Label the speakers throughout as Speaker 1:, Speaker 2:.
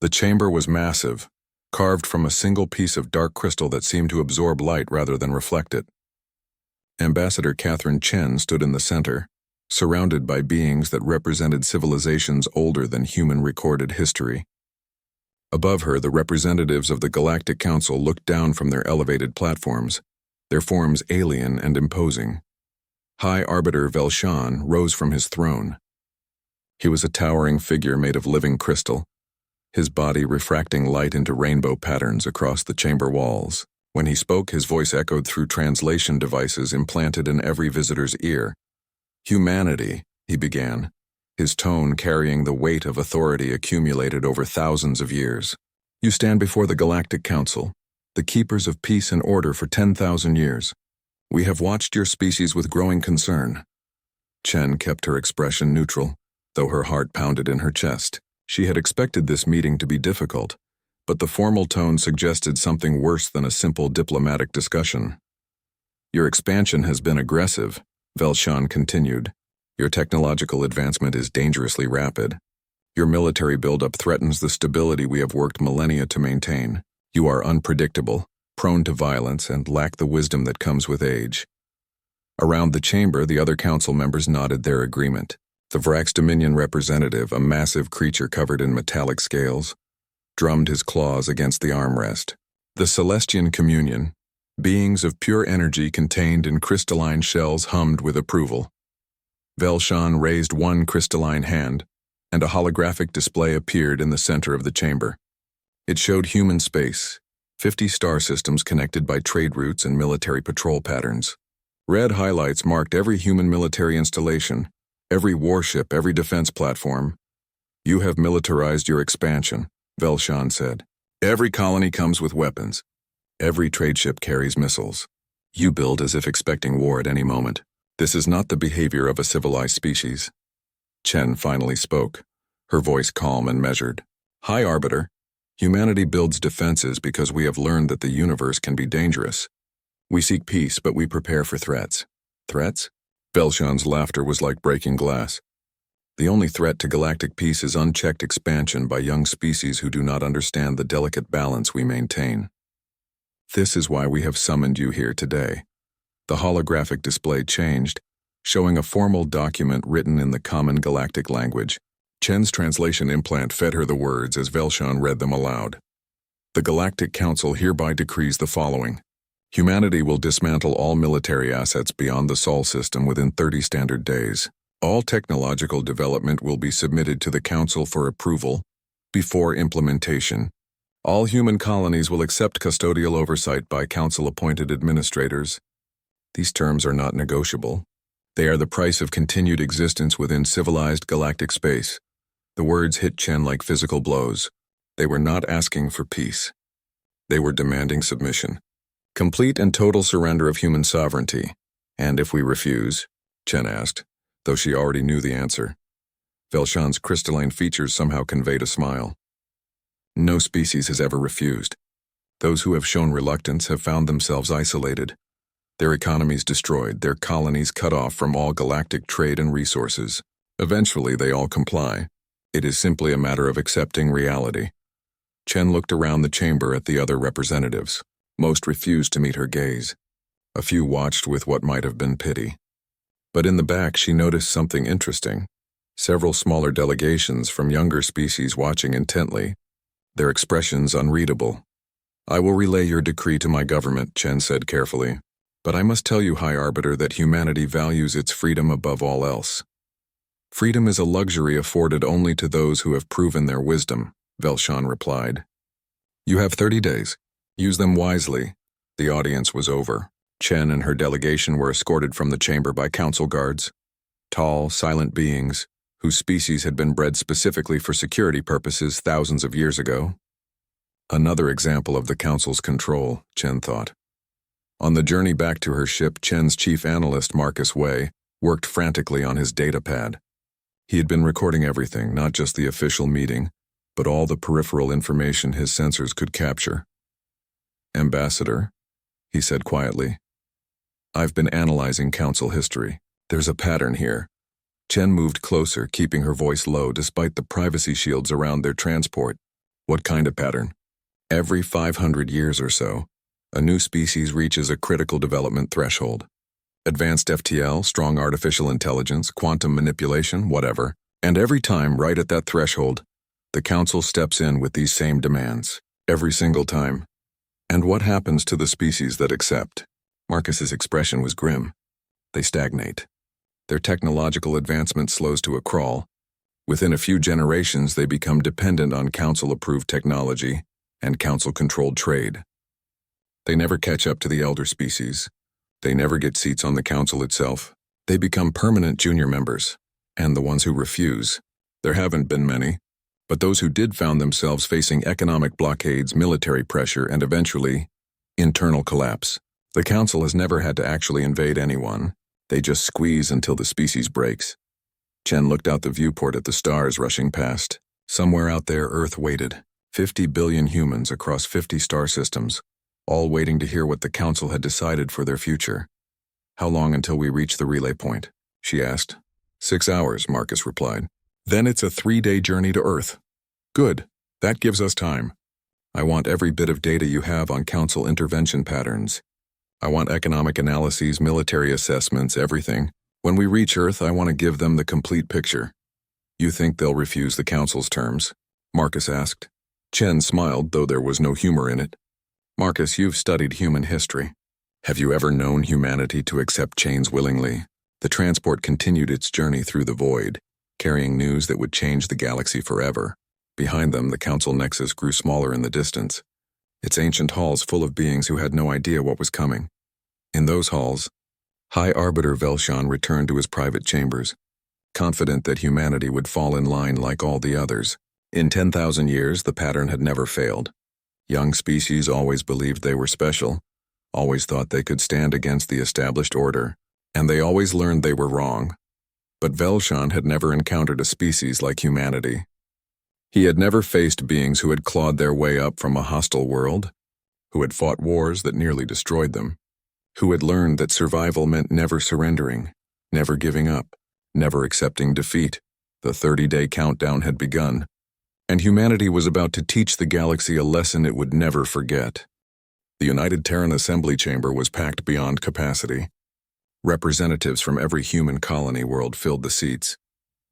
Speaker 1: The chamber was massive, carved from a single piece of dark crystal that seemed to absorb light rather than reflect it. Ambassador Catherine Chen stood in the center, surrounded by beings that represented civilizations older than human recorded history. Above her, the representatives of the Galactic Council looked down from their elevated platforms, their forms alien and imposing. High Arbiter Velshan rose from his throne. He was a towering figure made of living crystal, his body refracting light into rainbow patterns across the chamber walls. When he spoke, his voice echoed through translation devices implanted in every visitor's ear. "Humanity," he began, his tone carrying the weight of authority accumulated over thousands of years. "You stand before the Galactic Council, the keepers of peace and order for 10,000 years. We have watched your species with growing concern." Chen kept her expression neutral, though her heart pounded in her chest. She had expected this meeting to be difficult, but the formal tone suggested something worse than a simple diplomatic discussion. "Your expansion has been aggressive," Velshan continued. "Your technological advancement is dangerously rapid. Your military buildup threatens the stability we have worked millennia to maintain. You are unpredictable, prone to violence, and lack the wisdom that comes with age." Around the chamber, the other council members nodded their agreement. The Vrax Dominion representative, a massive creature covered in metallic scales, drummed his claws against the armrest. The Celestian Communion, beings of pure energy contained in crystalline shells, hummed with approval. Velshan raised one crystalline hand, and a holographic display appeared in the center of the chamber. It showed human space, 50 star systems connected by trade routes and military patrol patterns. Red highlights marked every human military installation, every warship, every defense platform. "You have militarized your expansion," Velshan said. "Every colony comes with weapons. Every trade ship carries missiles. You build as if expecting war at any moment. This is not the behavior of a civilized species." Chen finally spoke, her voice calm and measured. "High Arbiter, humanity builds defenses because we have learned that the universe can be dangerous. We seek peace, but we prepare for threats." "Threats?" Velshan's laughter was like breaking glass. "The only threat to galactic peace is unchecked expansion by young species who do not understand the delicate balance we maintain. This is why we have summoned you here today." The holographic display changed, showing a formal document written in the common galactic language. Chen's translation implant fed her the words as Velshan read them aloud. "The Galactic Council hereby decrees the following. Humanity will dismantle all military assets beyond the Sol system within 30 standard days. All technological development will be submitted to the Council for approval before implementation. All human colonies will accept custodial oversight by Council-appointed administrators. These terms are not negotiable. They are the price of continued existence within civilized galactic space." The words hit Chen like physical blows. They were not asking for peace. They were demanding submission. "Complete and total surrender of human sovereignty. And if we refuse?" Chen asked, though she already knew the answer. Velshan's crystalline features somehow conveyed a smile. "No species has ever refused. Those who have shown reluctance have found themselves isolated, their economies destroyed, their colonies cut off from all galactic trade and resources. Eventually, they all comply. It is simply a matter of accepting reality." Chen looked around the chamber at the other representatives. Most refused to meet her gaze. A few watched with what might have been pity. But in the back, she noticed something interesting. Several smaller delegations from younger species watching intently, their expressions unreadable. "I will relay your decree to my government," Chen said carefully. "But I must tell you, High Arbiter, that humanity values its freedom above all else. Freedom is a luxury afforded only to those who have proven their wisdom," Velshan replied. "You have 30 days. Use them wisely." The audience was over. Chen and her delegation were escorted from the chamber by council guards, tall, silent beings whose species had been bred specifically for security purposes thousands of years ago. Another example of the council's control, Chen thought. On the journey back to her ship, Chen's chief analyst, Marcus Wei, worked frantically on his datapad. He had been recording everything, not just the official meeting, but all the peripheral information his sensors could capture. "Ambassador," he said quietly, "I've been analyzing council history. There's a pattern here." Chen moved closer, keeping her voice low despite the privacy shields around their transport. What kind of pattern? Every 500 years or so, a new species reaches a critical development threshold. Advanced FTL, strong artificial intelligence, quantum manipulation, whatever. And every time, right at that threshold, the Council steps in with these same demands. Every single time. And what happens to the species that accept? Marcus's expression was grim. They stagnate. Their technological advancement slows to a crawl. Within a few generations, they become dependent on Council-approved technology and Council-controlled trade. They never catch up to the elder species. They never get seats on the Council itself. They become permanent junior members. And the ones who refuse. There haven't been many, but those who did found themselves facing economic blockades, military pressure, and eventually, internal collapse. The Council has never had to actually invade anyone. They just squeeze until the species breaks. Chen looked out the viewport at the stars rushing past. Somewhere out there, Earth waited. 50 billion humans across 50 star systems, all waiting to hear what the Council had decided for their future. How long until we reach the relay point? She asked. 6 hours, Marcus replied. Then it's a 3-day journey to Earth. Good. That gives us time. I want every bit of data you have on Council intervention patterns. I want economic analyses, military assessments, everything. When we reach Earth, I want to give them the complete picture. You think they'll refuse the Council's terms? Marcus asked. Chen smiled, though there was no humor in it. Marcus, you've studied human history. Have you ever known humanity to accept change willingly? The transport continued its journey through the void, carrying news that would change the galaxy forever. Behind them, the Council nexus grew smaller in the distance, its ancient halls full of beings who had no idea what was coming. In those halls, High Arbiter Velshan returned to his private chambers, confident that humanity would fall in line like all the others. In 10,000 years, the pattern had never failed. Young species always believed they were special, always thought they could stand against the established order, and they always learned they were wrong. But Velshan had never encountered a species like humanity. He had never faced beings who had clawed their way up from a hostile world, who had fought wars that nearly destroyed them, who had learned that survival meant never surrendering, never giving up, never accepting defeat. The 30-day countdown had begun, and humanity was about to teach the galaxy a lesson it would never forget. The United Terran Assembly Chamber was packed beyond capacity. Representatives from every human colony world filled the seats,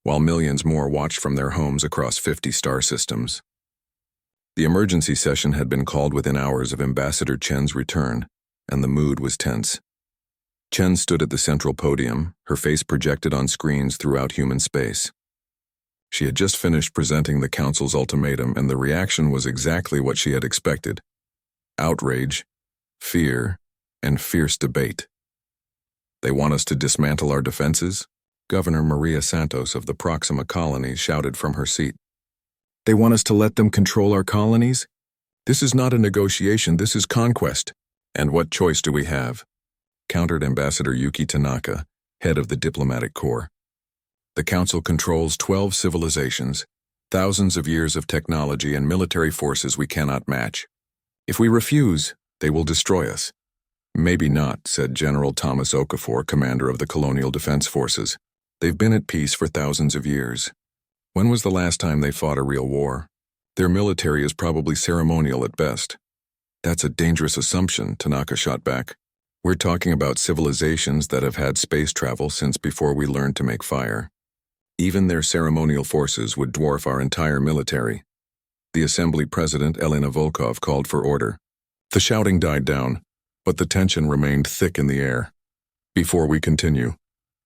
Speaker 1: while millions more watched from their homes across 50 star systems. The emergency session had been called within hours of Ambassador Chen's return, and the mood was tense. Chen stood at the central podium, her face projected on screens throughout human space. She had just finished presenting the Council's ultimatum, and the reaction was exactly what she had expected. Outrage, fear, and fierce debate. They want us to dismantle our defenses? Governor Maria Santos of the Proxima colonies shouted from her seat. They want us to let them control our colonies? This is not a negotiation, this is conquest. And what choice do we have? Countered Ambassador Yuki Tanaka, head of the diplomatic corps. The Council controls 12 civilizations, thousands of years of technology and military forces we cannot match. If we refuse, they will destroy us. Maybe not, said General Thomas Okafor, commander of the Colonial Defense Forces. They've been at peace for thousands of years. When was the last time they fought a real war? Their military is probably ceremonial at best. That's a dangerous assumption, Tanaka shot back. We're talking about civilizations that have had space travel since before we learned to make fire. Even their ceremonial forces would dwarf our entire military. The Assembly President, Elena Volkov, called for order. The shouting died down, but the tension remained thick in the air. Before we continue,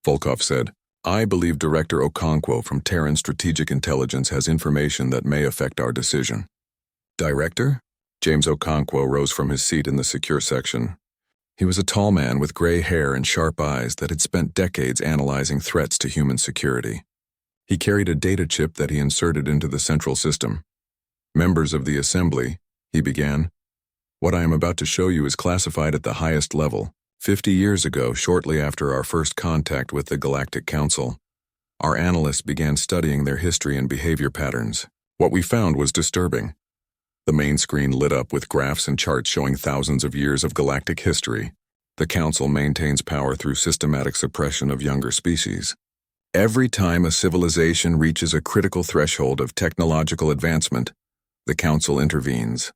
Speaker 1: Volkov said, I believe Director Okonkwo from Terran Strategic Intelligence has information that may affect our decision. Director? James Okonkwo rose from his seat in the secure section. He was a tall man with gray hair and sharp eyes that had spent decades analyzing threats to human security. He carried a data chip that he inserted into the central system. Members of the Assembly, he began. What I am about to show you is classified at the highest level. 50 years ago, shortly after our first contact with the Galactic Council, our analysts began studying their history and behavior patterns. What we found was disturbing. The main screen lit up with graphs and charts showing thousands of years of galactic history. The Council maintains power through systematic suppression of younger species. Every time a civilization reaches a critical threshold of technological advancement, The Council intervenes.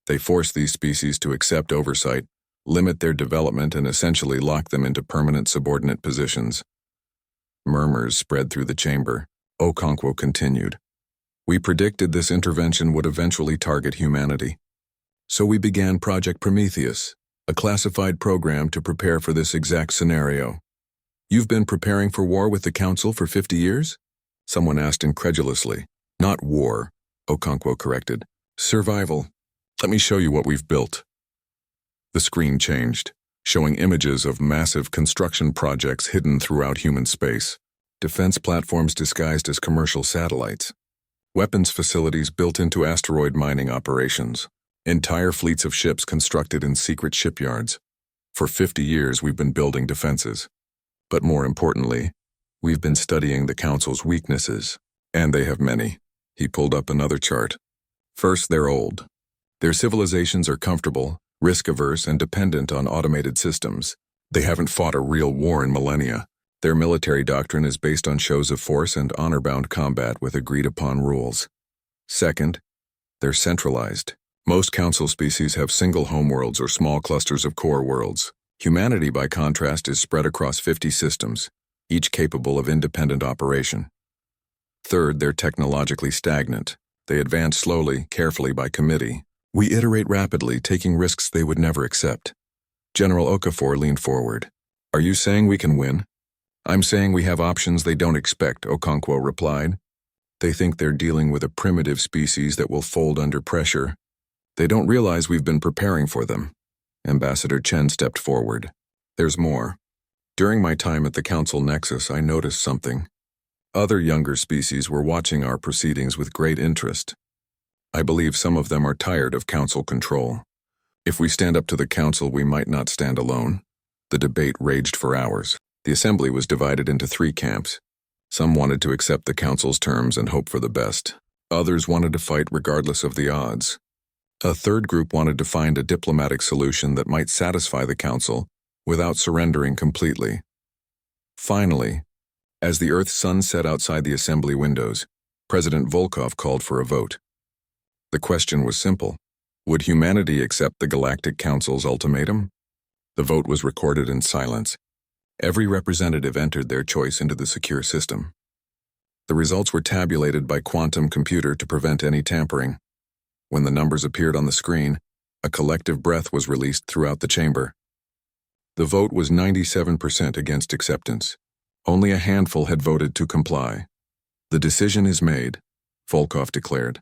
Speaker 1: They force these species to accept oversight, limit their development, and essentially lock them into permanent subordinate positions. Murmurs spread through the chamber. Okonkwo continued. We predicted this intervention would eventually target humanity. So we began Project Prometheus, a classified program to prepare for this exact scenario. You've been preparing for war with the Council for 50 years? Someone asked incredulously. Not war, Okonkwo corrected. Survival. Let me show you what we've built. The screen changed, showing images of massive construction projects hidden throughout human space. Defense platforms disguised as commercial satellites. Weapons facilities built into asteroid mining operations. Entire fleets of ships constructed in secret shipyards. For 50 years we've been building defenses. But more importantly, we've been studying the Council's weaknesses. And they have many. He pulled up another chart. First, they're old. Their civilizations are comfortable, risk-averse, and dependent on automated systems. They haven't fought a real war in millennia. Their military doctrine is based on shows of force and honor-bound combat with agreed-upon rules. Second, they're centralized. Most Council species have single homeworlds or small clusters of core worlds. Humanity, by contrast, is spread across 50 systems, each capable of independent operation. Third, they're technologically stagnant. They advance slowly, carefully by committee. We iterate rapidly, taking risks they would never accept. General Okafor leaned forward. Are you saying we can win? I'm saying we have options they don't expect, Okonkwo replied. They think they're dealing with a primitive species that will fold under pressure. They don't realize we've been preparing for them. Ambassador Chen stepped forward. There's more. During my time at the Council Nexus, I noticed something. Other younger species were watching our proceedings with great interest. I believe some of them are tired of Council control. If we stand up to the Council, we might not stand alone. The debate raged for hours. The assembly was divided into 3 camps. Some wanted to accept the Council's terms and hope for the best. Others wanted to fight regardless of the odds. A third group wanted to find a diplomatic solution that might satisfy the Council without surrendering completely. Finally, as the Earth's sun set outside the assembly windows, President Volkov called for a vote. The question was simple. Would humanity accept the Galactic Council's ultimatum? The vote was recorded in silence. Every representative entered their choice into the secure system. The results were tabulated by quantum computer to prevent any tampering. When the numbers appeared on the screen, a collective breath was released throughout the chamber. The vote was 97% against acceptance. Only a handful had voted to comply. The decision is made, Volkov declared.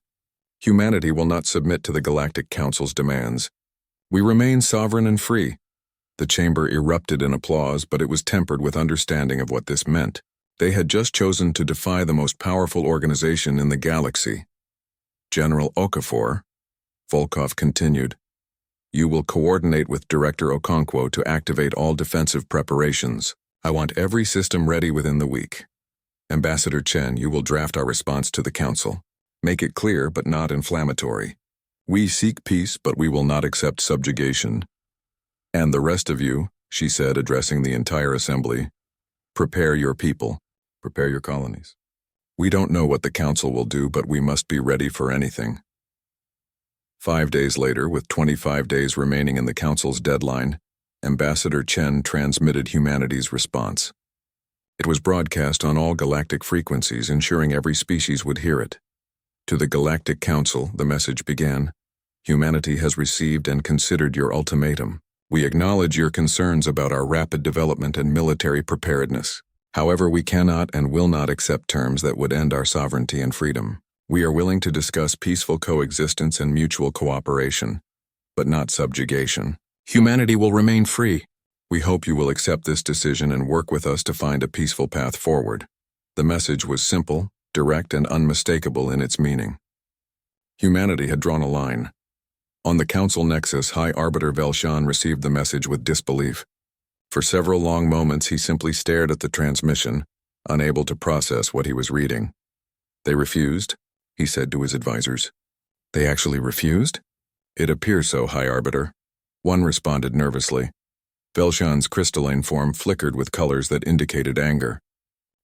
Speaker 1: Humanity will not submit to the Galactic Council's demands. We remain sovereign and free. The chamber erupted in applause, but it was tempered with understanding of what this meant. They had just chosen to defy the most powerful organization in the galaxy. General Okafor, Volkov continued, you will coordinate with Director Okonkwo to activate all defensive preparations. I want every system ready within the week. Ambassador Chen, you will draft our response to the Council. Make it clear but not inflammatory. We seek peace, but we will not accept subjugation. And the rest of you, she said, addressing the entire assembly, prepare your people, prepare your colonies. We don't know what the Council will do, but we must be ready for anything. 5 days later, with 25 days remaining in the Council's deadline, Ambassador Chen transmitted humanity's response. It was broadcast on all galactic frequencies, ensuring every species would hear it. To the Galactic Council, the message began, humanity has received and considered your ultimatum. We acknowledge your concerns about our rapid development and military preparedness. However, we cannot and will not accept terms that would end our sovereignty and freedom. We are willing to discuss peaceful coexistence and mutual cooperation, but not subjugation. Humanity will remain free. We hope you will accept this decision and work with us to find a peaceful path forward. The message was simple, direct, and unmistakable in its meaning. Humanity had drawn a line. On the Council Nexus, High Arbiter Velshan received the message with disbelief. For several long moments, he simply stared at the transmission, unable to process what he was reading. They refused, he said to his advisors. They actually refused? It appears so, High Arbiter. One responded nervously. Velshan's crystalline form flickered with colors that indicated anger.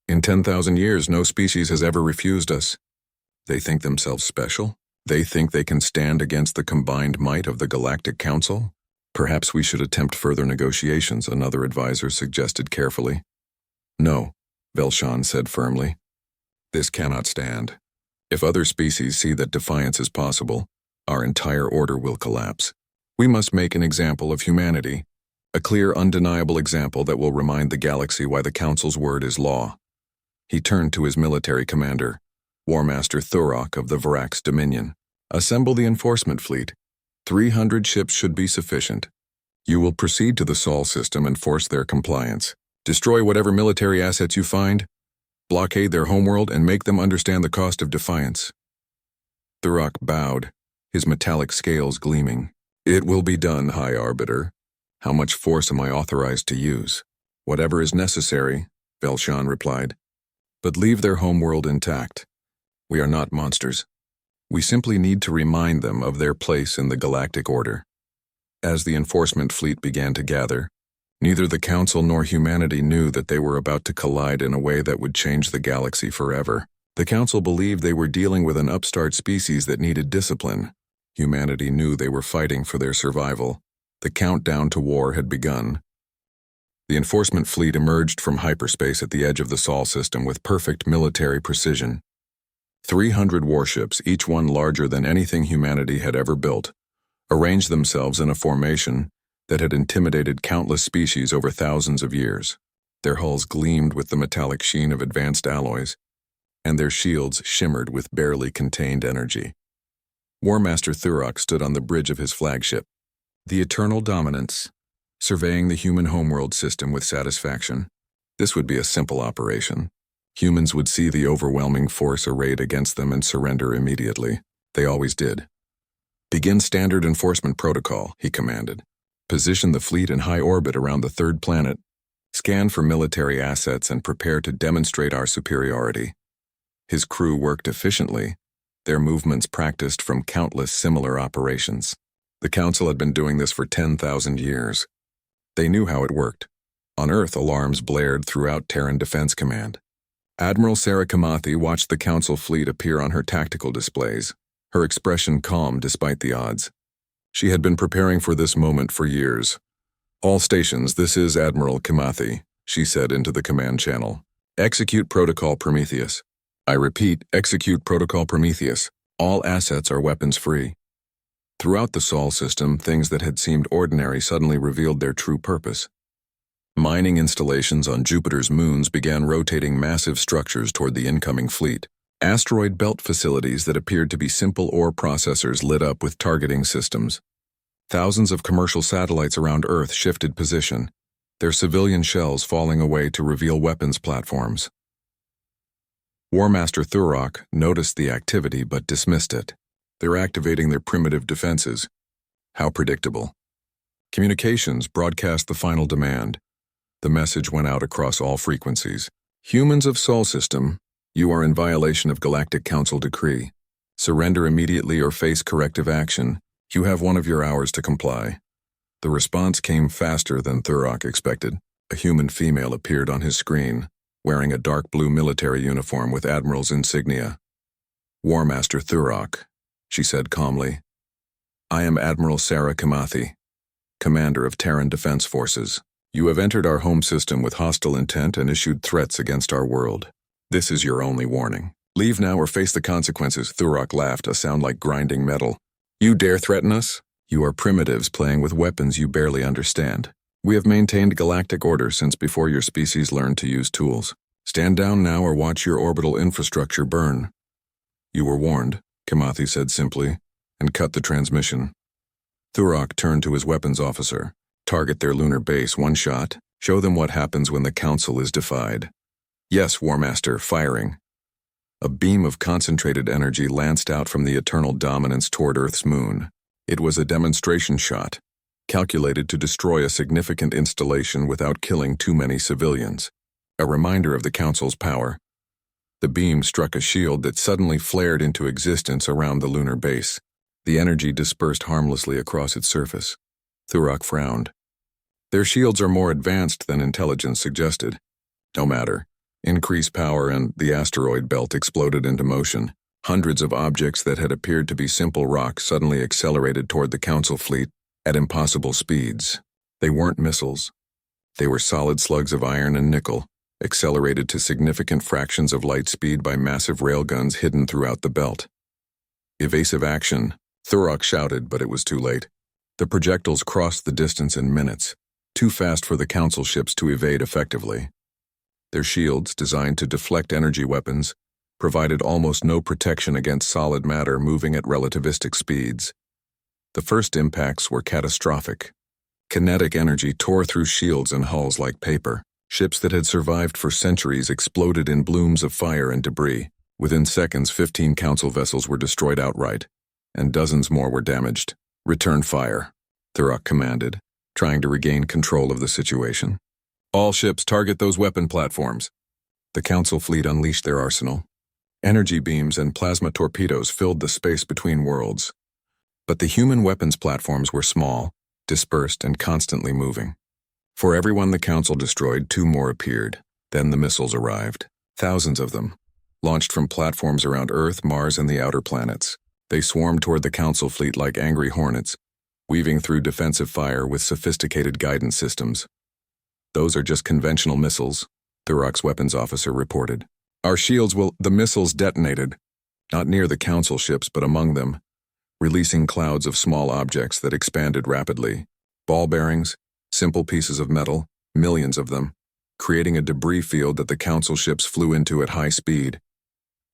Speaker 1: In 10,000 years, no species has ever refused us. They think themselves special? They think they can stand against the combined might of the Galactic Council? Perhaps we should attempt further negotiations, another advisor suggested carefully. No, Velshan said firmly. This cannot stand. If other species see that defiance is possible, our entire order will collapse. We must make an example of humanity, a clear, undeniable example that will remind the galaxy why the Council's word is law. He turned to his military commander, War Master Thurok of the Varax Dominion. Assemble the enforcement fleet. 300 ships should be sufficient. You will proceed to the Sol system and force their compliance. Destroy whatever military assets you find, blockade their homeworld, and make them understand the cost of defiance. Thurok bowed, his metallic scales gleaming. It will be done, High Arbiter. How much force am I authorized to use? Whatever is necessary, Velshan replied. But leave their homeworld intact. We are not monsters. We simply need to remind them of their place in the galactic order. As the enforcement fleet began to gather, neither the Council nor humanity knew that they were about to collide in a way that would change the galaxy forever. The Council believed they were dealing with an upstart species that needed discipline. Humanity knew they were fighting for their survival. The countdown to war had begun. The enforcement fleet emerged from hyperspace at the edge of the Sol system with perfect military precision. 300 warships, each one larger than anything humanity had ever built, arranged themselves in a formation that had intimidated countless species over thousands of years. Their hulls gleamed with the metallic sheen of advanced alloys, and their shields shimmered with barely contained energy. War Master Thurok stood on the bridge of his flagship, the Eternal Dominance, surveying the human homeworld system with satisfaction. This would be a simple operation. Humans would see the overwhelming force arrayed against them and surrender immediately. They always did. Begin standard enforcement protocol, he commanded. Position the fleet in high orbit around the third planet. Scan for military assets and prepare to demonstrate our superiority. His crew worked efficiently, their movements practiced from countless similar operations. The Council had been doing this for 10,000 years. They knew how it worked. On Earth, alarms blared throughout Terran Defense Command. Admiral Sarah Kamathi watched the Council fleet appear on her tactical displays, her expression calm despite the odds. She had been preparing for this moment for years. All stations, this is Admiral Kamathi, she said into the command channel. Execute Protocol Prometheus. I repeat, execute Protocol Prometheus. All assets are weapons-free. Throughout the Sol system, things that had seemed ordinary suddenly revealed their true purpose. Mining installations on Jupiter's moons began rotating massive structures toward the incoming fleet. Asteroid belt facilities that appeared to be simple ore processors lit up with targeting systems. Thousands of commercial satellites around Earth shifted position, their civilian shells falling away to reveal weapons platforms. War Master Thurok noticed the activity but dismissed it. They're activating their primitive defenses. How predictable. Communications broadcast the final demand. The message went out across all frequencies. Humans of Sol System, you are in violation of Galactic Council decree. Surrender immediately or face corrective action. You have 1 of your hours to comply. The response came faster than Thurok expected. A human female appeared on his screen, wearing a dark blue military uniform with Admiral's insignia. War Master Thurok, she said calmly. I am Admiral Sarah Kamathi, Commander of Terran Defense Forces. You have entered our home system with hostile intent and issued threats against our world. This is your only warning. Leave now or face the consequences, Thurok laughed, a sound like grinding metal. You dare threaten us? You are primitives playing with weapons you barely understand. We have maintained galactic order since before your species learned to use tools. Stand down now or watch your orbital infrastructure burn. You were warned, Kamathi said simply, and cut the transmission. Thurok turned to his weapons officer. Target their lunar base, 1 shot. Show them what happens when the Council is defied. Yes, War Master, firing. A beam of concentrated energy lanced out from the Eternal Dominance toward Earth's moon. It was a demonstration shot, calculated to destroy a significant installation without killing too many civilians. A reminder of the Council's power. The beam struck a shield that suddenly flared into existence around the lunar base. The energy dispersed harmlessly across its surface. Thurok frowned. Their shields are more advanced than intelligence suggested. No matter. Increased power and the asteroid belt exploded into motion. Hundreds of objects that had appeared to be simple rock suddenly accelerated toward the Council fleet at impossible speeds. They weren't missiles. They were solid slugs of iron and nickel, accelerated to significant fractions of light speed by massive railguns hidden throughout the belt. Evasive action, Thurok shouted, but it was too late. The projectiles crossed the distance in minutes, too fast for the Council ships to evade effectively. Their shields, designed to deflect energy weapons, provided almost no protection against solid matter moving at relativistic speeds. The first impacts were catastrophic. Kinetic energy tore through shields and hulls like paper. Ships that had survived for centuries exploded in blooms of fire and debris. Within seconds, 15 Council vessels were destroyed outright, and dozens more were damaged. "Return fire," Thurok commanded, trying to regain control of the situation. "All ships target those weapon platforms." The Council fleet unleashed their arsenal. Energy beams and plasma torpedoes filled the space between worlds. But the human weapons platforms were small, dispersed, and constantly moving. For every one the Council destroyed, 2 more appeared. Then the missiles arrived. Thousands of them, launched from platforms around Earth, Mars, and the outer planets. They swarmed toward the Council fleet like angry hornets, weaving through defensive fire with sophisticated guidance systems. "Those are just conventional missiles," Thurok's weapons officer reported. "Our shields will—" The missiles detonated, not near the Council ships but among them, releasing clouds of small objects that expanded rapidly. Ball bearings, simple pieces of metal, millions of them, creating a debris field that the Council ships flew into at high speed.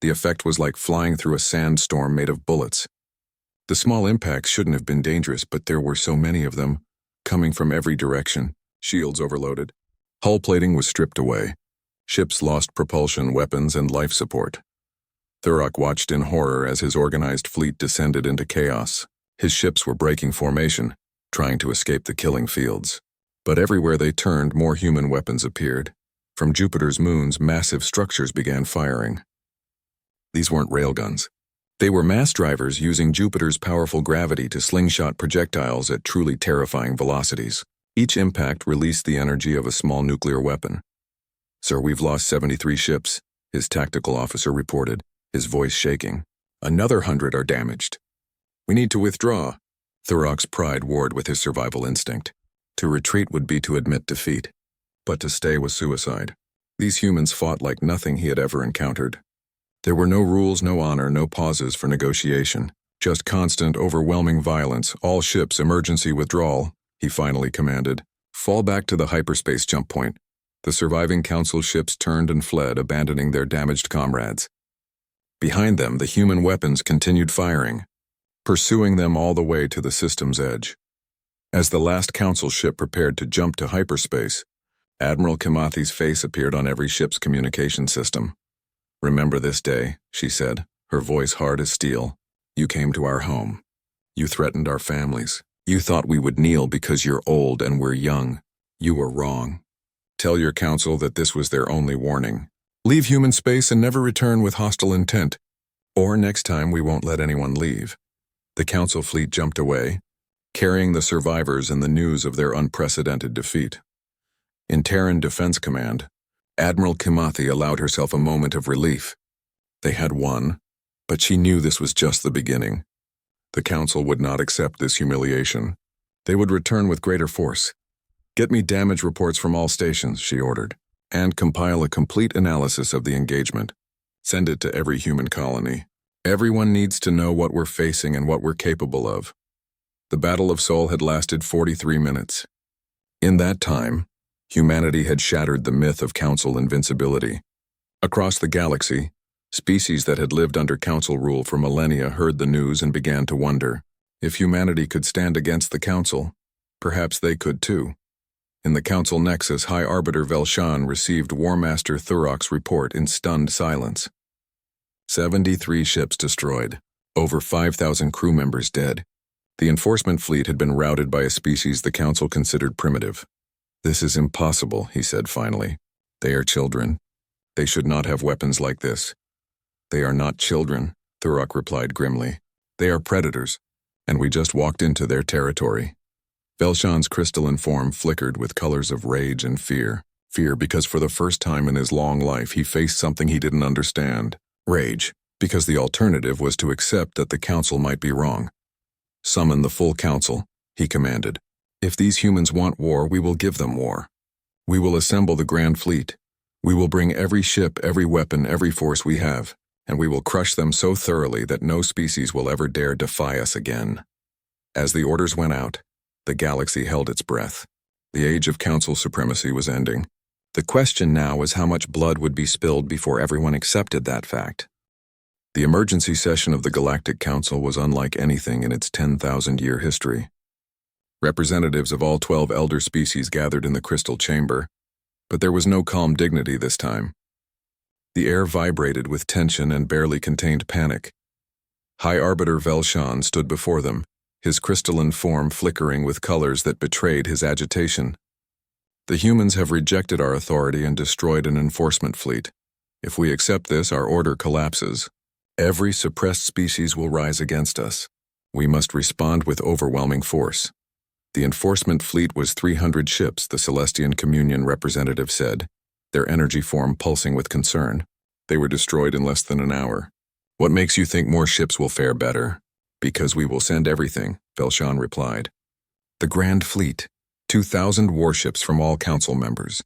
Speaker 1: The effect was like flying through a sandstorm made of bullets. The small impacts shouldn't have been dangerous, but there were so many of them, coming from every direction. Shields overloaded. Hull plating was stripped away. Ships lost propulsion, weapons, and life support. Thurok watched in horror as his organized fleet descended into chaos. His ships were breaking formation, trying to escape the killing fields. But everywhere they turned, more human weapons appeared. From Jupiter's moons, massive structures began firing. These weren't railguns. They were mass drivers using Jupiter's powerful gravity to slingshot projectiles at truly terrifying velocities. Each impact released the energy of a small nuclear weapon. "Sir, we've lost 73 ships," his tactical officer reported, his voice shaking. "Another 100 are damaged. We need to withdraw." Thurok's pride warred with his survival instinct. To retreat would be to admit defeat, but to stay was suicide. These humans fought like nothing he had ever encountered. There were no rules, no honor, no pauses for negotiation. Just constant, overwhelming violence. "All ships, emergency withdrawal," he finally commanded. "Fall back to the hyperspace jump point." The surviving Council ships turned and fled, abandoning their damaged comrades. Behind them, the human weapons continued firing, pursuing them all the way to the system's edge. As the last Council ship prepared to jump to hyperspace, Admiral Kimathi's face appeared on every ship's communication system. "Remember this day," she said, her voice hard as steel. "You came to our home. You threatened our families. You thought we would kneel because you're old and we're young. You were wrong. Tell your Council that this was their only warning. Leave human space and never return with hostile intent. Or next time we won't let anyone leave." The Council fleet jumped away, carrying the survivors and the news of their unprecedented defeat. In Terran Defense Command, Admiral Kimathi allowed herself a moment of relief. They had won, but she knew this was just the beginning. The Council would not accept this humiliation. They would return with greater force. "Get me damage reports from all stations," she ordered, "and compile a complete analysis of the engagement. Send it to every human colony. Everyone needs to know what we're facing and what we're capable of." The Battle of Sol had lasted 43 minutes. In that time, humanity had shattered the myth of Council invincibility. Across the galaxy, species that had lived under Council rule for millennia heard the news and began to wonder, if humanity could stand against the Council, perhaps they could too. In the Council Nexus, High Arbiter Velshan received War Master Thurok's report in stunned silence. 73 ships destroyed, over 5,000 crew members dead. The enforcement fleet had been routed by a species the Council considered primitive. "This is impossible," he said finally. "They are children. They should not have weapons like this." "They are not children," Thurok replied grimly. "They are predators, and we just walked into their territory." Velshan's crystalline form flickered with colors of rage and fear. Fear because for the first time in his long life he faced something he didn't understand. Rage because the alternative was to accept that the council might be wrong. "Summon the full council," he commanded. "If these humans want war, we will give them war. We will assemble the Grand Fleet. We will bring every ship, every weapon, every force we have, and we will crush them so thoroughly that no species will ever dare defy us again." As the orders went out, the galaxy held its breath. The age of council supremacy was ending. The question now was how much blood would be spilled before everyone accepted that fact. The emergency session of the Galactic Council was unlike anything in its 10,000-year history. Representatives of all 12 elder species gathered in the crystal chamber, but there was no calm dignity this time. The air vibrated with tension and barely contained panic. High Arbiter Velshan stood before them, his crystalline form flickering with colors that betrayed his agitation. "The humans have rejected our authority and destroyed an enforcement fleet. If we accept this, our order collapses. Every suppressed species will rise against us. We must respond with overwhelming force." The enforcement fleet was 300 ships, the Celestian Communion representative said, their energy form pulsing with concern. "They were destroyed in less than an hour. What makes you think more ships will fare better?" "Because we will send everything," Velshan replied. "The Grand Fleet, 2,000 warships from all council members.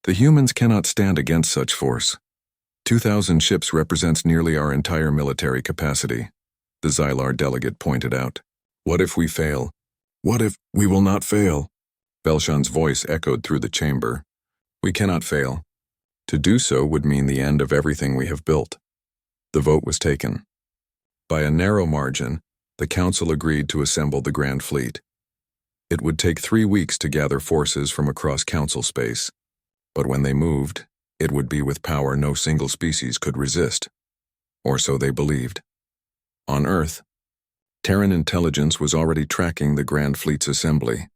Speaker 1: The humans cannot stand against such force. 2,000 ships represents nearly our entire military capacity," the Xylar delegate pointed out. "What if we fail?" "What if we will not fail?" Velshan's voice echoed through the chamber. "We cannot fail. To do so would mean the end of everything we have built." The vote was taken. By a narrow margin, the council agreed to assemble the Grand Fleet. It would take 3 weeks to gather forces from across council space, but when they moved, it would be with power no single species could resist. Or so they believed. On Earth, Terran intelligence was already tracking the Grand Fleet's assembly.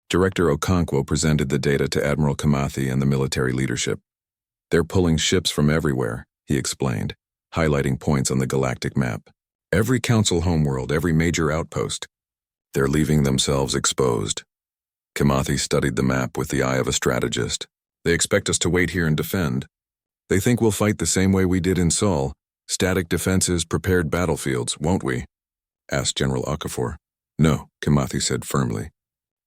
Speaker 1: Director Okonkwo presented the data to Admiral Kamathi and the military leadership. "They're pulling ships from everywhere," he explained, highlighting points on the galactic map. "Every council homeworld, every major outpost. They're leaving themselves exposed." Kamathi studied the map with the eye of a strategist. "They expect us to wait here and defend. They think we'll fight the same way we did in Sol, static defenses, prepared battlefields, won't we?" asked General Okafor. "No," Kamathi said firmly.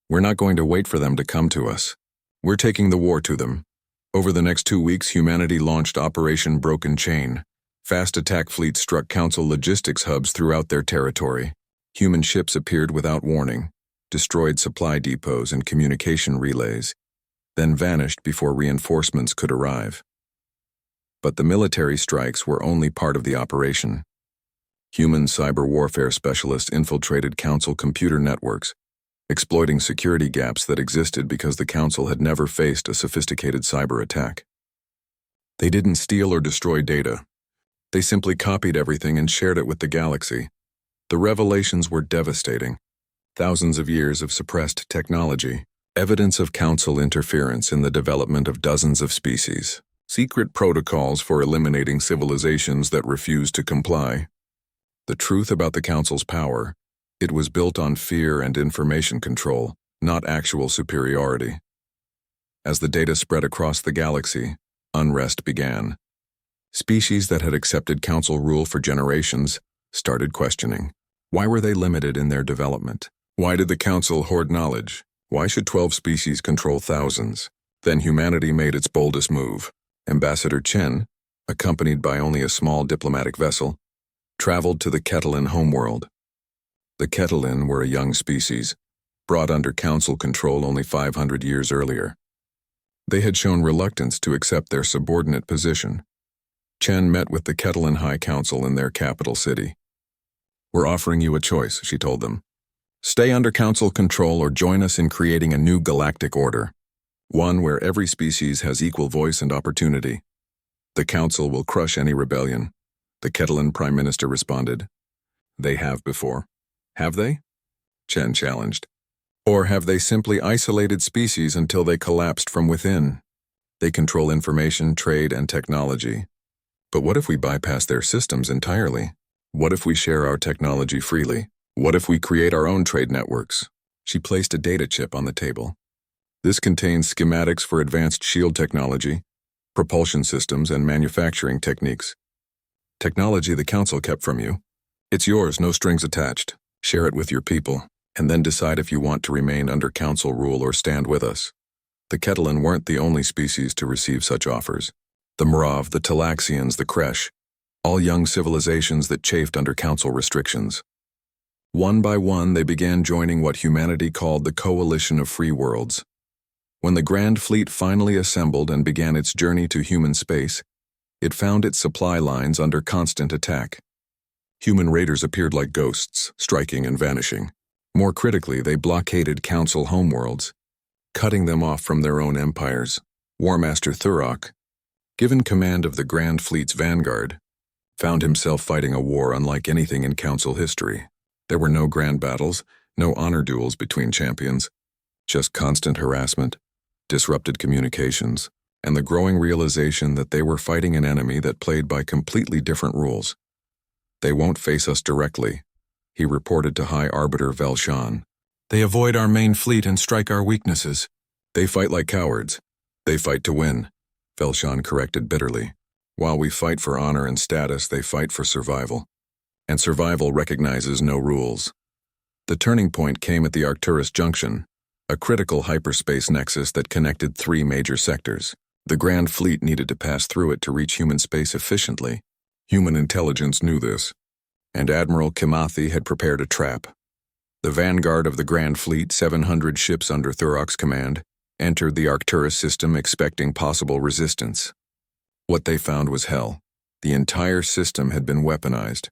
Speaker 1: "We're not going to wait for them to come to us. We're taking the war to them." Over the next 2 weeks, humanity launched Operation Broken Chain. Fast attack fleets struck council logistics hubs throughout their territory. Human ships appeared without warning, destroyed supply depots and communication relays, then vanished before reinforcements could arrive. But the military strikes were only part of the operation. Human cyber warfare specialists infiltrated council computer networks, exploiting security gaps that existed because the council had never faced a sophisticated cyber attack. They didn't steal or destroy data. They simply copied everything and shared it with the galaxy. The revelations were devastating. Thousands of years of suppressed technology, evidence of council interference in the development of dozens of species, secret protocols for eliminating civilizations that refused to comply. The truth about the council's power: it was built on fear and information control, not actual superiority. As the data spread across the galaxy, unrest began. Species that had accepted council rule for generations started questioning. Why were they limited in their development? Why did the council hoard knowledge? Why should 12 species control thousands? Then humanity made its boldest move. Ambassador Chen, accompanied by only a small diplomatic vessel, traveled to the Ketelin homeworld. The Ketelin were a young species, brought under council control only 500 years earlier. They had shown reluctance to accept their subordinate position. Chen met with the Ketelin High Council in their capital city. "We're offering you a choice," she told them. "Stay under council control or join us in creating a new galactic order, one where every species has equal voice and opportunity. The council will crush any rebellion," the Ketelin Prime Minister responded. "They have before." "Have they?" Chen challenged. "Or have they simply isolated species until they collapsed from within? They control information, trade, and technology. But what if we bypass their systems entirely? What if we share our technology freely? What if we create our own trade networks?" She placed a data chip on the table. "This contains schematics for advanced shield technology, propulsion systems, and manufacturing techniques. Technology the Council kept from you. It's yours, no strings attached. Share it with your people, and then decide if you want to remain under Council rule or stand with us. The Ketelan weren't the only species to receive such offers. The Mrav, the Talaxians, the Kresh, all young civilizations that chafed under Council restrictions. One by one, they began joining what humanity called the Coalition of Free Worlds. When the Grand Fleet finally assembled and began its journey to human space, it found its supply lines under constant attack. Human raiders appeared like ghosts, striking and vanishing. More critically, they blockaded Council homeworlds, cutting them off from their own empires. Warmaster Thurok, given command of the Grand Fleet's vanguard, found himself fighting a war unlike anything in Council history. There were no grand battles, no honor duels between champions, just constant harassment, disrupted communications, and the growing realization that they were fighting an enemy that played by completely different rules. They won't face us directly, he reported to High Arbiter Velshan. They avoid our main fleet and strike our weaknesses. They fight like cowards. They fight to win, Velshan corrected bitterly. While we fight for honor and status, they fight for survival. And survival recognizes no rules. The turning point came at the Arcturus Junction, a critical hyperspace nexus that connected three major sectors. The Grand Fleet needed to pass through it to reach human space efficiently. Human intelligence knew this, and Admiral Kimathi had prepared a trap. The vanguard of the Grand Fleet, 700 ships under Thurok's command, entered the Arcturus system expecting possible resistance. What they found was hell. The entire system had been weaponized.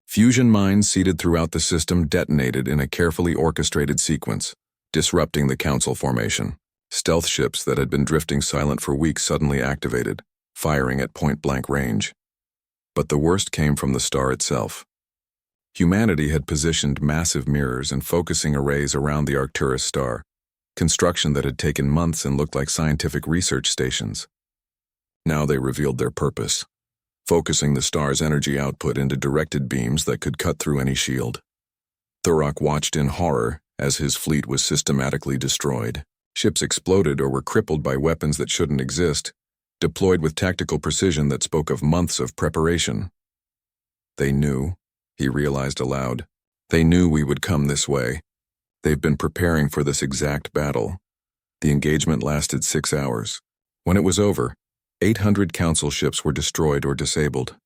Speaker 1: Fusion mines seated throughout the system detonated in a carefully orchestrated sequence, disrupting the Council formation. Stealth ships that had been drifting silent for weeks suddenly activated, firing at point-blank range. But the worst came from the star itself. Humanity had positioned massive mirrors and focusing arrays around the Arcturus star, construction that had taken months and looked like scientific research stations. Now they revealed their purpose, focusing the star's energy output into directed beams that could cut through any shield. Thurok watched in horror as his fleet was systematically destroyed. Ships exploded or were crippled by weapons that shouldn't exist, deployed with tactical precision that spoke of months of preparation. They knew, he realized aloud. They knew we would come this way. They've been preparing for this exact battle. The engagement lasted 6 hours. When it was over, 800 Council ships were destroyed or disabled.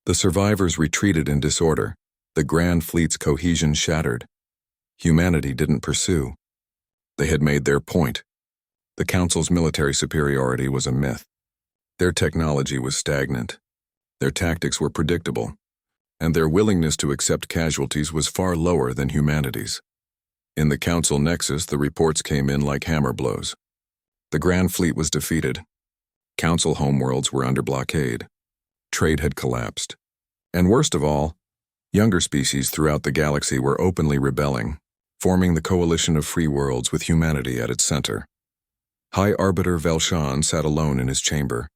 Speaker 1: The survivors retreated in disorder, the Grand Fleet's cohesion shattered. Humanity didn't pursue. They had made their point. The Council's military superiority was a myth. Their technology was stagnant. Their tactics were predictable, and their willingness to accept casualties was far lower than humanity's. In the Council nexus, the reports came in like hammer blows. The Grand Fleet was defeated. Council homeworlds were under blockade. Trade had collapsed. And worst of all, younger species throughout the galaxy were openly rebelling, forming the Coalition of Free Worlds with humanity at its center. High Arbiter Velshan sat alone in his chamber,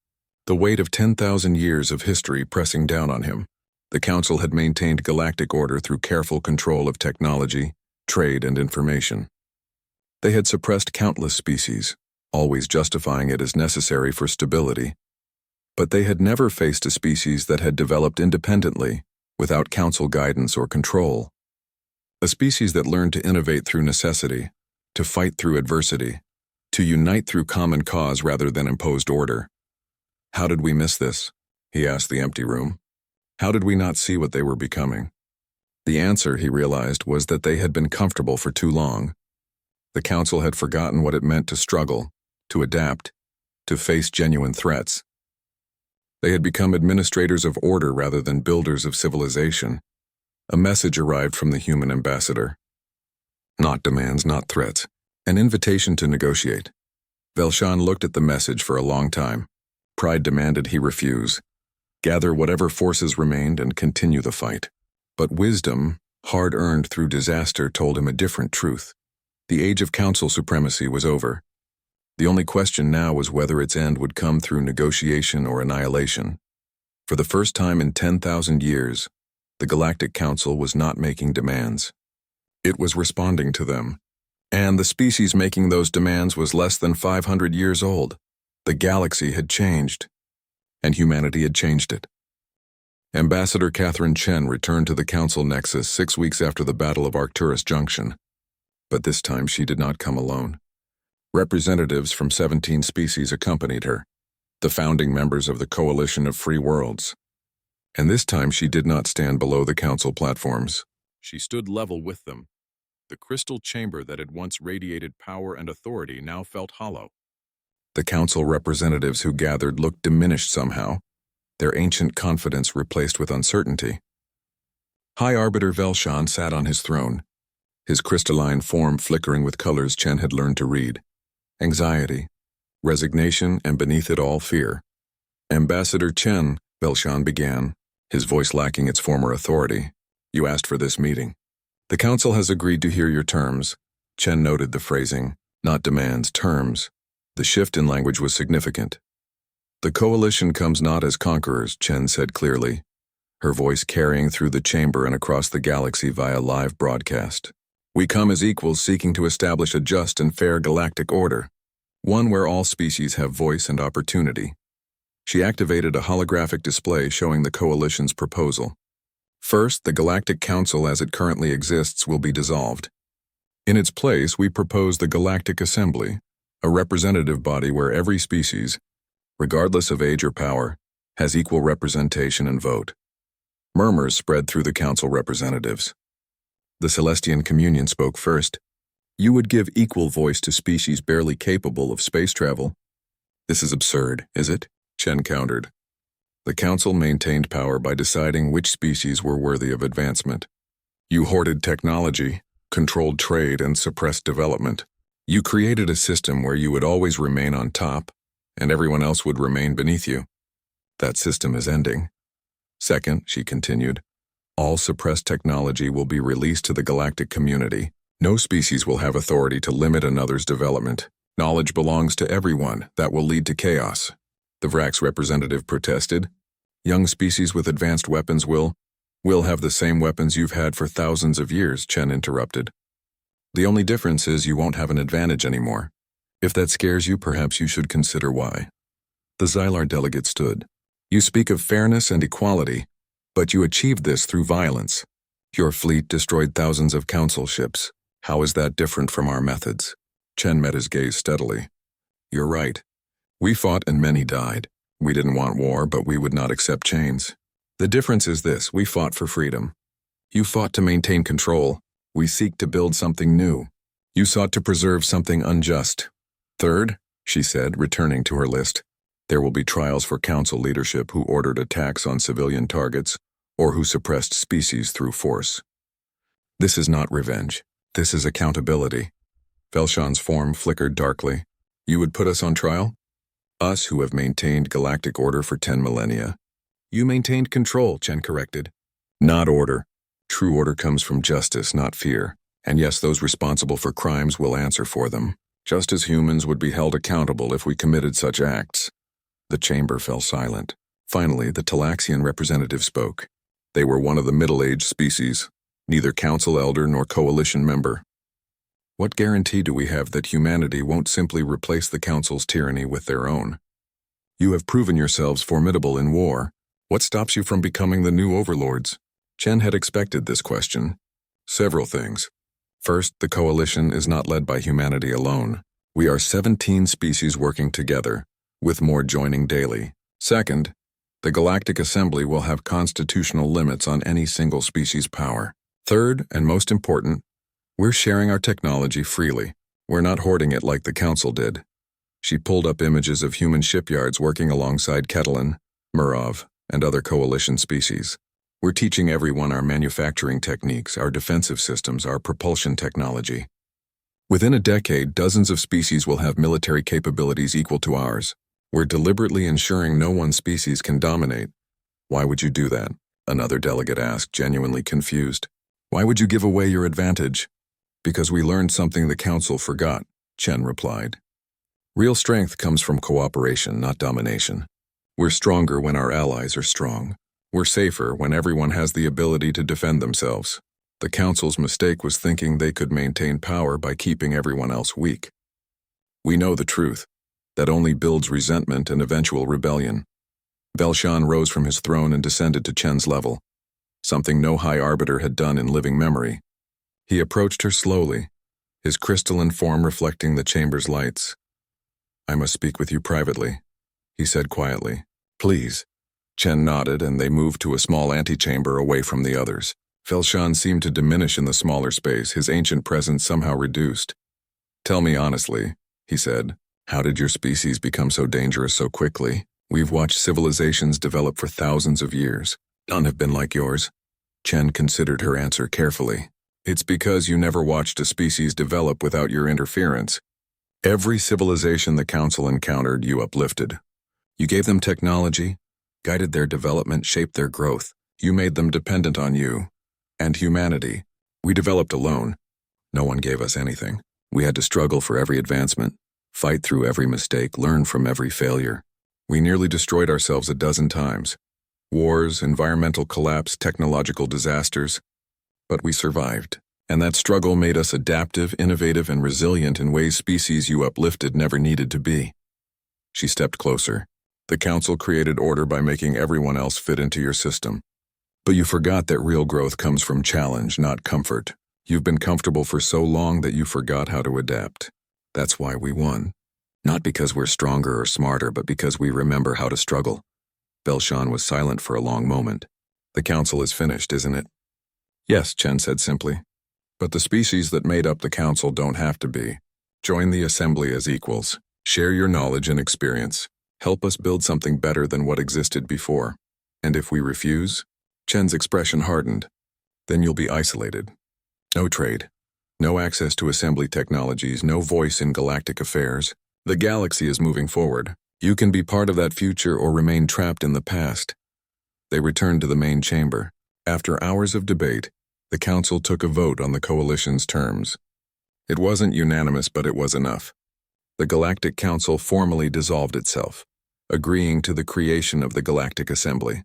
Speaker 1: the weight of 10,000 years of history pressing down on him. The Council had maintained galactic order through careful control of technology, trade, and information. They had suppressed countless species, always justifying it as necessary for stability. But they had never faced a species that had developed independently, without Council guidance or control. A species that learned to innovate through necessity, to fight through adversity, to unite through common cause rather than imposed order. How did we miss this? He asked the empty room. How did we not see what they were becoming? The answer, he realized, was that they had been comfortable for too long. The Council had forgotten what it meant to struggle, to adapt, to face genuine threats. They had become administrators of order rather than builders of civilization. A message arrived from the human ambassador. Not demands, not threats. An invitation to negotiate. Velshan looked at the message for a long time. Pride demanded he refuse. Gather whatever forces remained and continue the fight. But wisdom, hard-earned through disaster, told him a different truth. The age of Council supremacy was over. The only question now was whether its end would come through negotiation or annihilation. For the first time in 10,000 years, the Galactic Council was not making demands. It was responding to them. And the species making those demands was less than 500 years old. The galaxy had changed, and humanity had changed it. Ambassador Catherine Chen returned to the Council Nexus 6 weeks after the Battle of Arcturus Junction. But this time she did not come alone. Representatives from 17 species accompanied her, the founding members of the Coalition of Free Worlds. And this time she did not stand below the Council platforms. She stood level with them. The crystal chamber that had once radiated power and authority now felt hollow. The Council representatives who gathered looked diminished somehow, their ancient confidence replaced with uncertainty. High Arbiter Velshan sat on his throne, his crystalline form flickering with colors Chen had learned to read. Anxiety, resignation, and beneath it all, fear. Ambassador Chen, Velshan began, his voice lacking its former authority. You asked for this meeting. The Council has agreed to hear your terms. Chen noted the phrasing, not demands, terms. The shift in language was significant. The coalition comes not as conquerors, Chen said clearly, her voice carrying through the chamber and across the galaxy via live broadcast. We come as equals seeking to establish a just and fair galactic order, one where all species have voice and opportunity. She activated a holographic display showing the coalition's proposal. First, the Galactic Council as it currently exists will be dissolved. In its place, we propose the Galactic Assembly, a representative body where every species, regardless of age or power, has equal representation and vote. Murmurs spread through the Council representatives. The Celestian Communion spoke first. You would give equal voice to species barely capable of space travel. This is absurd, is it? Chen countered. The Council maintained power by deciding which species were worthy of advancement. You hoarded technology, controlled trade, and suppressed development. You created a system where you would always remain on top, and everyone else would remain beneath you. That system is ending. Second, she continued, all suppressed technology will be released to the galactic community. No species will have authority to limit another's development. Knowledge belongs to everyone. That will lead to chaos. The Vrax representative protested. Young species with advanced weapons will have the same weapons you've had for thousands of years, Chen interrupted. The only difference is you won't have an advantage anymore. If that scares you, perhaps you should consider why. The Xylar delegate stood. You speak of fairness and equality, but you achieved this through violence. Your fleet destroyed thousands of council ships. How is that different from our methods? Chen met his gaze steadily. You're right. We fought and many died. We didn't want war, but we would not accept chains. The difference is this, we fought for freedom. You fought to maintain control. We seek to build something new. You sought to preserve something unjust. Third, she said, returning to her list, there will be trials for council leadership who ordered attacks on civilian targets or who suppressed species through force. This is not revenge. This is accountability. Velshan's form flickered darkly. You would put us on trial? Us who have maintained galactic order for 10 millennia. You maintained control, Chen corrected. Not order. True order comes from justice, not fear. And yes, those responsible for crimes will answer for them, just as humans would be held accountable if we committed such acts. The chamber fell silent. Finally, the Talaxian representative spoke. They were one of the middle-aged species, neither council elder nor coalition member. What guarantee do we have that humanity won't simply replace the council's tyranny with their own? You have proven yourselves formidable in war. What stops you from becoming the new overlords? Chen had expected this question. Several things. First, the coalition is not led by humanity alone. We are 17 species working together, with more joining daily. Second, the Galactic Assembly will have constitutional limits on any single species' power. Third, and most important, we're sharing our technology freely. We're not hoarding it like the Council did. She pulled up images of human shipyards working alongside Ketelin, Murov, and other coalition species. We're teaching everyone our manufacturing techniques, our defensive systems, our propulsion technology. Within a decade, dozens of species will have military capabilities equal to ours. We're deliberately ensuring no one species can dominate. Why would you do that? Another delegate asked, genuinely confused. Why would you give away your advantage? Because we learned something the Council forgot, Chen replied. Real strength comes from cooperation, not domination. We're stronger when our allies are strong. We're safer when everyone has the ability to defend themselves. The Council's mistake was thinking they could maintain power by keeping everyone else weak. We know the truth. That only builds resentment and eventual rebellion. Velshan rose from his throne and descended to Chen's level, something no high arbiter had done in living memory. He approached her slowly, his crystalline form reflecting the chamber's lights. "I must speak with you privately," he said quietly. "Please." Chen nodded, and they moved to a small antechamber away from the others. Velshan seemed to diminish in the smaller space, his ancient presence somehow reduced. "Tell me honestly," he said, "how did your species become so dangerous so quickly? We've watched civilizations develop for thousands of years. None have been like yours." Chen considered her answer carefully. "It's because you never watched a species develop without your interference. Every civilization the Council encountered, you uplifted. You gave them technology, guided their development, shaped their growth. You made them dependent on you. And humanity. We developed alone. No one gave us anything. We had to struggle for every advancement, fight through every mistake, learn from every failure. We nearly destroyed ourselves a dozen times. Wars, environmental collapse, technological disasters. But we survived. And that struggle made us adaptive, innovative, and resilient in ways species you uplifted never needed to be." She stepped closer. "The Council created order by making everyone else fit into your system. But you forgot that real growth comes from challenge, not comfort. You've been comfortable for so long that you forgot how to adapt. That's why we won. Not because we're stronger or smarter, but because we remember how to struggle." Velshan was silent for a long moment. "The Council is finished, isn't it?" "Yes," Chen said simply. "But the species that made up the Council don't have to be. Join the Assembly as equals. Share your knowledge and experience. Help us build something better than what existed before. And if we refuse," Chen's expression hardened, "then you'll be isolated. No trade. No access to Assembly technologies, no voice in galactic affairs. The galaxy is moving forward. You can be part of that future or remain trapped in the past." They returned to the main chamber. After hours of debate, the Council took a vote on the Coalition's terms. It wasn't unanimous, but it was enough. The Galactic Council formally dissolved itself, agreeing to the creation of the Galactic Assembly.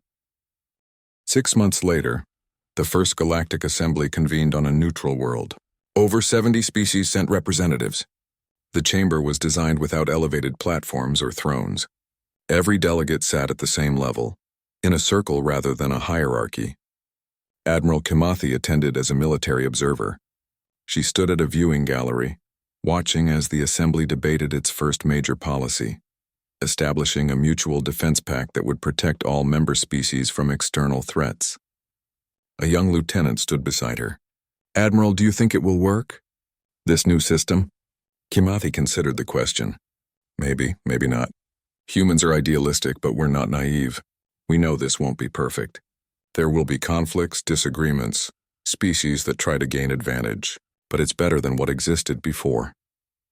Speaker 1: 6 months later, the first Galactic Assembly convened on a neutral world. Over 70 species sent representatives. The chamber was designed without elevated platforms or thrones. Every delegate sat at the same level, in a circle rather than a hierarchy. Admiral Kimathi attended as a military observer. She stood at a viewing gallery, watching as the Assembly debated its first major policy, establishing a mutual defense pact that would protect all member species from external threats. A young lieutenant stood beside her. "Admiral, do you think it will work? This new system?" Kimathi considered the question. "Maybe, maybe not. Humans are idealistic, but we're not naive. We know this won't be perfect. There will be conflicts, disagreements, species that try to gain advantage, but it's better than what existed before.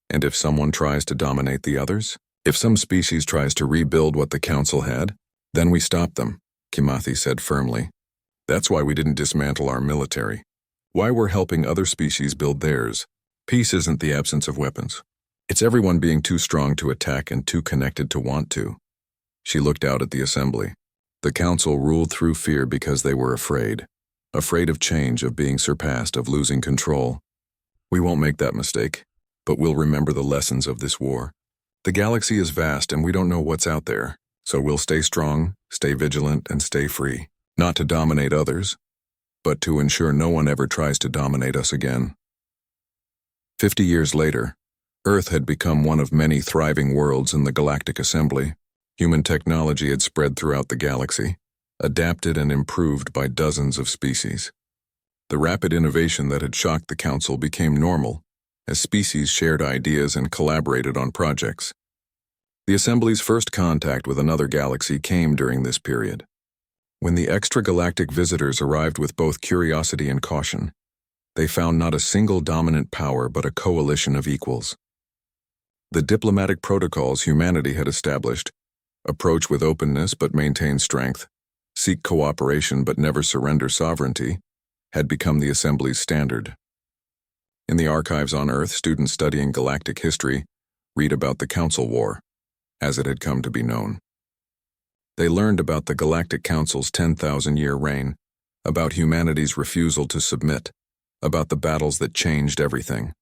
Speaker 1: And if someone tries to dominate the others, if some species tries to rebuild what the Council had, then we stop them," Kimathi said firmly. "That's why we didn't dismantle our military. Why we're helping other species build theirs. Peace isn't the absence of weapons. It's everyone being too strong to attack and too connected to want to." She looked out at the Assembly. The Council ruled through fear because they were afraid. Afraid of change, of being surpassed, of losing control. "We won't make that mistake, but we'll remember the lessons of this war. The galaxy is vast and we don't know what's out there, so we'll stay strong, stay vigilant, and stay free. Not to dominate others, but to ensure no one ever tries to dominate us again." 50 years later, Earth had become one of many thriving worlds in the Galactic Assembly. Human technology had spread throughout the galaxy, adapted and improved by dozens of species. The rapid innovation that had shocked the Council became normal, as species shared ideas and collaborated on projects. The Assembly's first contact with another galaxy came during this period. When the extragalactic visitors arrived with both curiosity and caution, they found not a single dominant power but a coalition of equals. The diplomatic protocols humanity had established, approach with openness but maintain strength, seek cooperation but never surrender sovereignty, had become the Assembly's standard. In the archives on Earth, students studying galactic history read about the Council War, as it had come to be known. They learned about the Galactic Council's 10,000-year reign, about humanity's refusal to submit, about the battles that changed everything.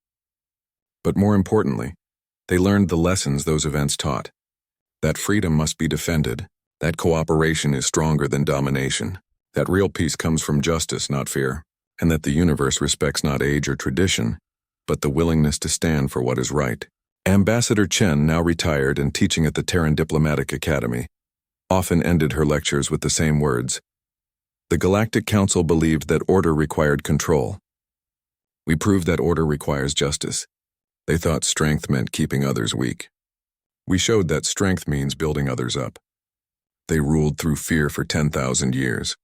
Speaker 1: But more importantly, they learned the lessons those events taught, that freedom must be defended, That cooperation is stronger than domination. That real peace comes from justice, not fear. And that the universe respects not age or tradition, but the willingness to stand for what is right. Ambassador Chen, now retired and teaching at the Terran Diplomatic Academy, often ended her lectures with the same words. The Galactic Council believed that order required control. We proved that order requires justice. They thought strength meant keeping others weak. We showed that strength means building others up. They ruled through fear for 10,000 years.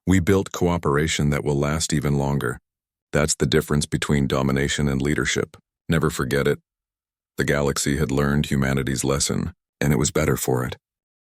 Speaker 1: We built cooperation that will last even longer. That's the difference between domination and leadership. Never forget it. The galaxy had learned humanity's lesson, and it was better for it.